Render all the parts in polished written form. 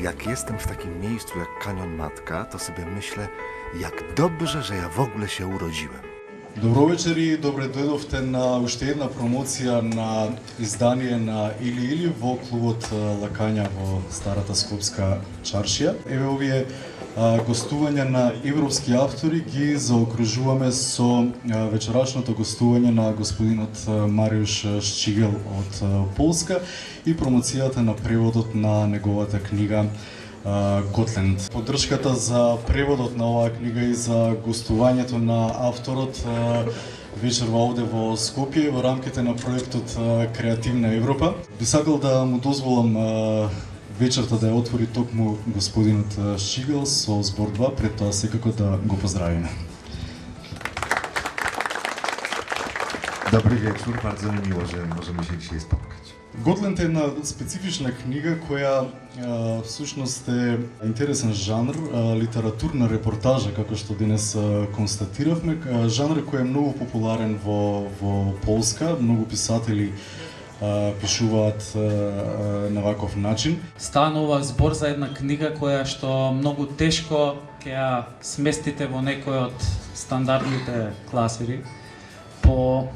Jak jestem w takim miejscu jak Kanion Matka, to sobie myślę, jak dobrze, że ja w ogóle się urodziłem. Добро вечер и добре дојдовте на уште една промоција на издание на Или во клубот Лакања во старата Скопска чаршија. Еве овие гостувања на европски автори ги заокружуваме со вечерашното гостување на господинот Мариуш Шчигел од Полска и промоцијата на преводот на неговата книга Готленд. Поддршката за преводот на оваа книга и за гостувањето на авторот вечерва овде во Скопје во рамките на проектот Креативна Европа. Би сакал да му дозволам вечерта да ја отвори токму господинот Шчигел со збор 2, пред тоа секако да го поздравиме. Dobry wieczór, bardzo mi miło, że możemy się dzisiaj spotkać. Готленд е една специфична книга која всушност е интересен жанр, литературна репортажа, како што денес констатиравме, жанр кој е многу популарен во Полска, многу писатели пишуваат на ваков начин. Станува збор за една книга која што многу тешко ќе ја сместите во некој од стандардните класери по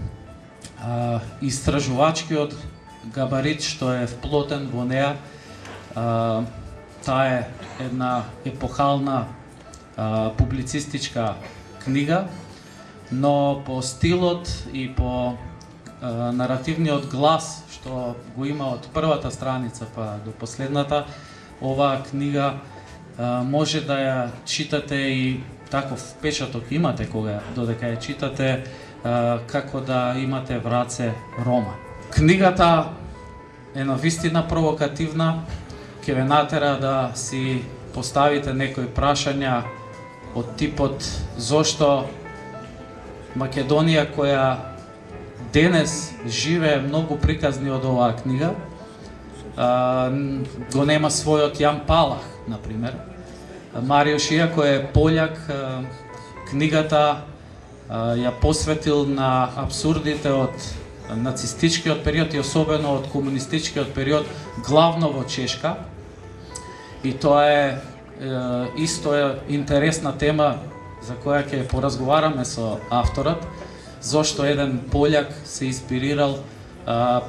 истражувачкиот габарит што е вплотен во неа. Таа е една епохална публицистичка книга, но по стилот и по наративниот глас што го има од првата страница па до последната, оваа книга може да ја читате и таков впечаток имате кога додека ја читате, како да имате в раце роман. Книгата е навистина провокативна, ќе ве натера да си поставите некои прашања од типот зошто Македонија, која денес живее многу приказни од оваа книга, го нема својот Јан Палах, например. Мариуш, иако е пољак, книгата ја посветил на абсурдите од нацистичкиот период и особено од комунистичкиот период, главно во Чешка. И тоа е исто интересна тема за која ќе поразговараме со авторот, зошто еден пољак се инспирирал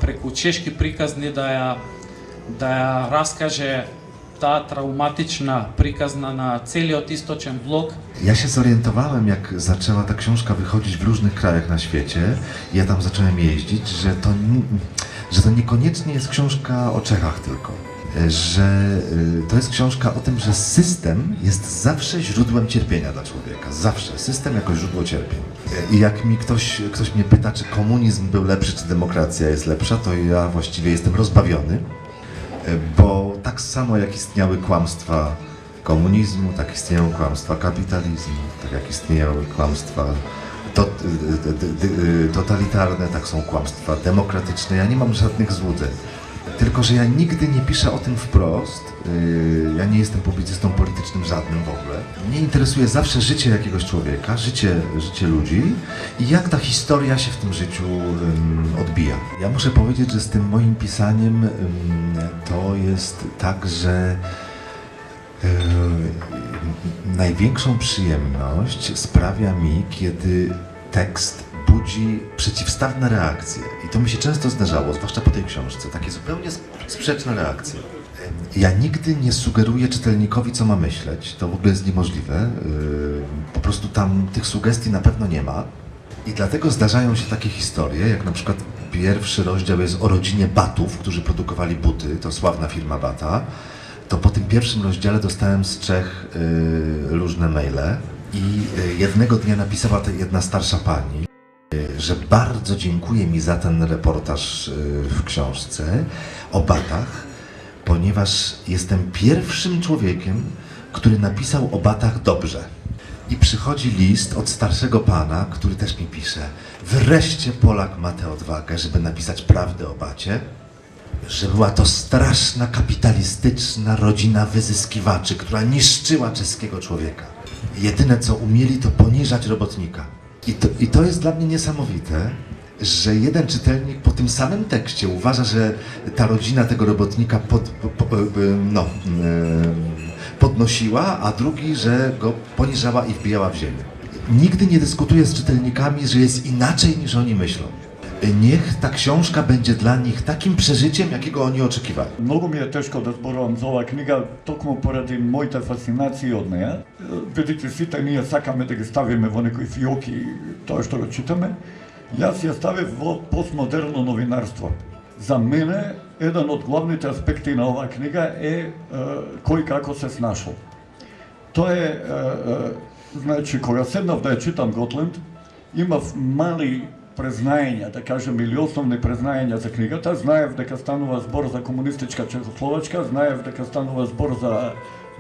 преку чешки приказни да ја раскаже ta traumatyczna, prikazna na целиот istочен blok. Ja się zorientowałem, jak zaczęła ta książka wychodzić w różnych krajach na świecie. Ja tam zacząłem jeździć, że to niekoniecznie jest książka o Czechach tylko. Że to jest książka o tym, że system jest zawsze źródłem cierpienia dla człowieka. Zawsze. System jako źródło cierpień. I jak mi ktoś mnie pyta, czy komunizm był lepszy, czy demokracja jest lepsza, to ja właściwie jestem rozbawiony. Bo tak samo jak istniały kłamstwa komunizmu, tak istnieją kłamstwa kapitalizmu, tak jak istniały kłamstwa totalitarne, tak są kłamstwa demokratyczne. Ja nie mam żadnych złudzeń. Tylko że ja nigdy nie piszę o tym wprost. Ja nie jestem publicystą politycznym żadnym w ogóle. Mnie interesuje zawsze życie jakiegoś człowieka, życie ludzi i jak ta historia się w tym życiu odbija. Ja muszę powiedzieć, że z tym moim pisaniem to jest tak, że największą przyjemność sprawia mi, kiedy tekst budzi przeciwstawne reakcje. I to mi się często zdarzało, zwłaszcza po tej książce, takie zupełnie sprzeczne reakcje. Ja nigdy nie sugeruję czytelnikowi, co ma myśleć. To w ogóle jest niemożliwe. Po prostu tam tych sugestii na pewno nie ma. I dlatego zdarzają się takie historie, jak na przykład pierwszy rozdział jest o rodzinie Batów, którzy produkowali buty, to sławna firma Bata. To po tym pierwszym rozdziale dostałem z Czech różne maile i jednego dnia napisała jedna starsza pani, że bardzo dziękuję mi za ten reportaż w książce o Batach, ponieważ jestem pierwszym człowiekiem, który napisał o Batach dobrze. I przychodzi list od starszego pana, który też mi pisze: wreszcie Polak ma tę odwagę, żeby napisać prawdę o Bacie, że była to straszna, kapitalistyczna rodzina wyzyskiwaczy, która niszczyła czeskiego człowieka. Jedyne co umieli, to poniżać robotnika. I to jest dla mnie niesamowite, że jeden czytelnik po tym samym tekście uważa, że ta rodzina tego robotnika podnosiła, a drugi, że go poniżała i wbijała w ziemię. Nigdy nie dyskutuję z czytelnikami, że jest inaczej niż oni myślą. Niech ta książka będzie dla nich takim przeżyciem, jakiego oni oczekiwali. Много ми е тешко да зборувам за оваа книга, токму поради моите фасцинации од неја. Видите, сите ние сакаме да ги ставиме во некои фиоки тоа што го читаме. Јас ја ставив во постмодерно новинарство. За мене, еден од главните аспекти на оваа книга е кој како се снашол. Тоа е, значи, кога седнав да ја читам Готленд, имав мали презнаења, да кажем, или основни презнаења за книгата. Знаев дека станува збор за комунистичка Чехословачка, знаев дека станува збор за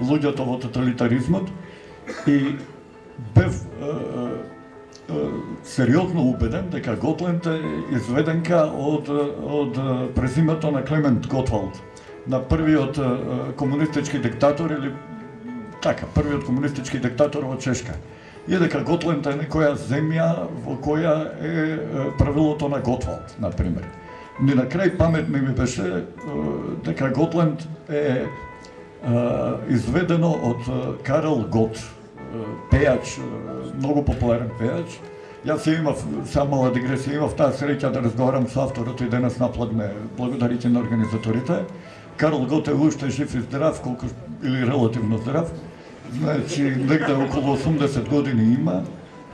луѓето во тоталитаризмот и бев сериозно убеден дека Готленд е изведенка од презимето на Клемент Готвалд, на првиот комунистички диктатор или така, првиот комунистички диктатор во Чешка. И дека Готленд е некоја земја во која е правилото на Готвалд, например. Ни на крај паметно ми беше дека Готленд е изведено од Карл Гот, пејач, многу популарен пејач. Јас имав, само мала дигресија, имав таа среќа да разговарам со авторот и денес напладне, благодарите на организаторите. Карл Гот е уште жив и здрав, колку, или релативно здрав. Значи, негде околу 80 години има.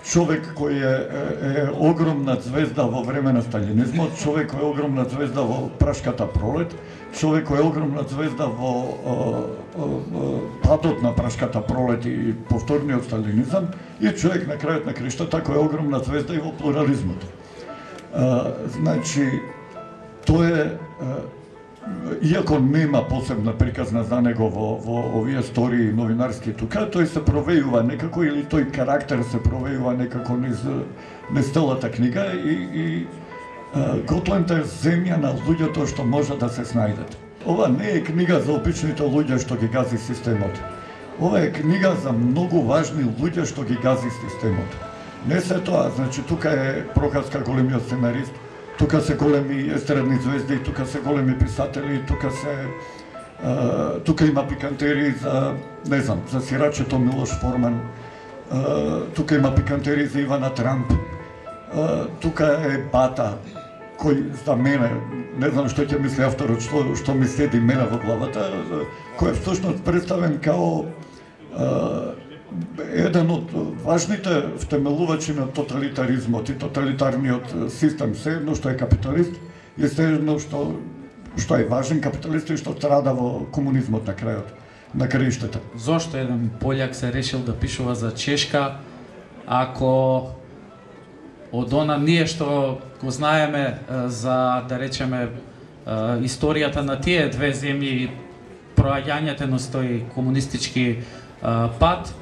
Човек кој е огромна звезда во време на сталинизмот, човек кој е огромна звезда во Прашката пролет, човек кој е огромна звезда во падот на Прашката пролет и повторниот сталинизам, и човек на крајот на криштата кој е огромна звезда и во плурализмот. Значи, тоа е, иако нема посебна приказна за него во овие стории новинарски тука, тој се провејува некако, или тој карактер се провејува некако низ целата книга и Готленд е земја на луѓето што може да се снајдат. Ова не е книга за обичните луѓе што ги гази системот. Ова е книга за многу важни луѓе што ги гази системот. Не се тоа, значи тука е Прохаска, големиот сценарист, тука се големи естрадни звезди, тука се големи писатели, тука има пикантерии за, не знам, за сирачето Милош Форман, тука има пикантерии за Ивана Трамп, тука е Бата, кој за мене, не знам што ќе мисли авторот, што ми седи мене во главата, кој е всушност представен као еден од важните втемелувачи на тоталитаризмот и тоталитарниот систем, се едно што е капиталист и се едно што е важен капиталист и што страда во комунизмот на крајот, на краиштата. Зошто еден пољак се решил да пишува за Чешка, ако од она ние што го знаеме за, да речеме, историјата на тие две земји, проаѓањето на тој комунистички пат,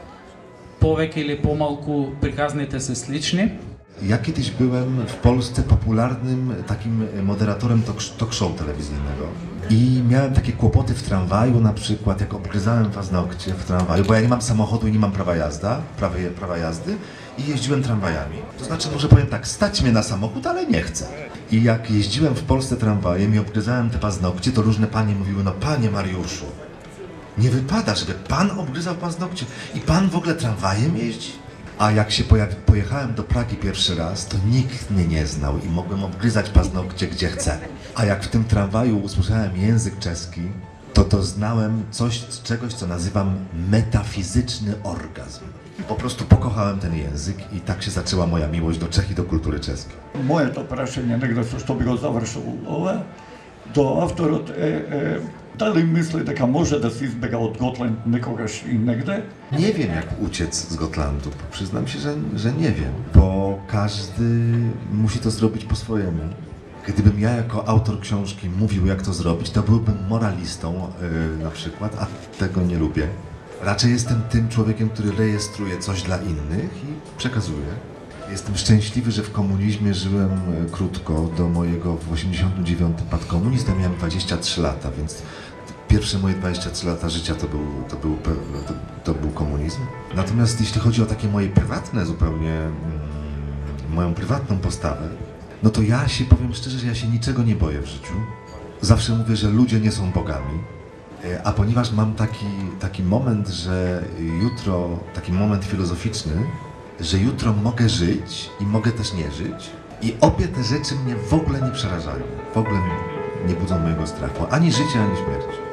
повеќе или помалку приказните се слични. Ja kiedyś byłem w Polsce popularnym takim moderatorem talk show telewizyjnego i miałem takie kłopoty w tramwaju, na przykład jak obgryzałem paznokcie w tramwaju, bo ja nie mam samochodu i nie mam prawa jazdy i jeździłem tramwajami. To znaczy, może powiem tak, stać mnie na samochód, ale nie chcę. I jak jeździłem w Polsce tramwajem i obgryzałem te paznokcie, to różne panie mówiły, no panie Mariuszu, nie wypada, żeby pan obgryzał paznokcie i pan w ogóle tramwajem jeździ? A jak się pojechałem do Pragi pierwszy raz, to nikt mnie nie znał i mogłem obgryzać paznokcie gdzie chcę. A jak w tym tramwaju usłyszałem język czeski, to doznałem czegoś, co nazywam metafizyczny orgazm. Po prostu pokochałem ten język i tak się zaczęła moja miłość do Czech i do kultury czeskiej. Моето прашање негде со што би го завршил ова, до авторот е дали мисли дека може да се избега од Готленд некогаш и негде? Nie wiem, jak uciec z Gotlandu. Przyznam się, że nie wiem, bo każdy musi to zrobić po swojemu. Gdybym ja jako autor książki mówił, jak to zrobić, to byłbym moralistą na przykład, a tego nie lubię. Raczej jestem tym człowiekiem, który rejestruje coś dla innych i przekazuje. Jestem szczęśliwy, że w komunizmie żyłem krótko, do mojego w 89 padł komunizm, ja miałem 23 lata, więc pierwsze moje 23 lata życia to był komunizm. Natomiast jeśli chodzi o takie moje prywatne zupełnie, moją prywatną postawę, no to ja się, powiem szczerze, że ja się niczego nie boję w życiu. Zawsze mówię, że ludzie nie są bogami, a ponieważ mam taki moment, że jutro, taki moment filozoficzny, że jutro mogę żyć i mogę też nie żyć i obie te rzeczy mnie w ogóle nie przerażają, w ogóle nie budzą mojego strachu, ani życie, ani śmierć.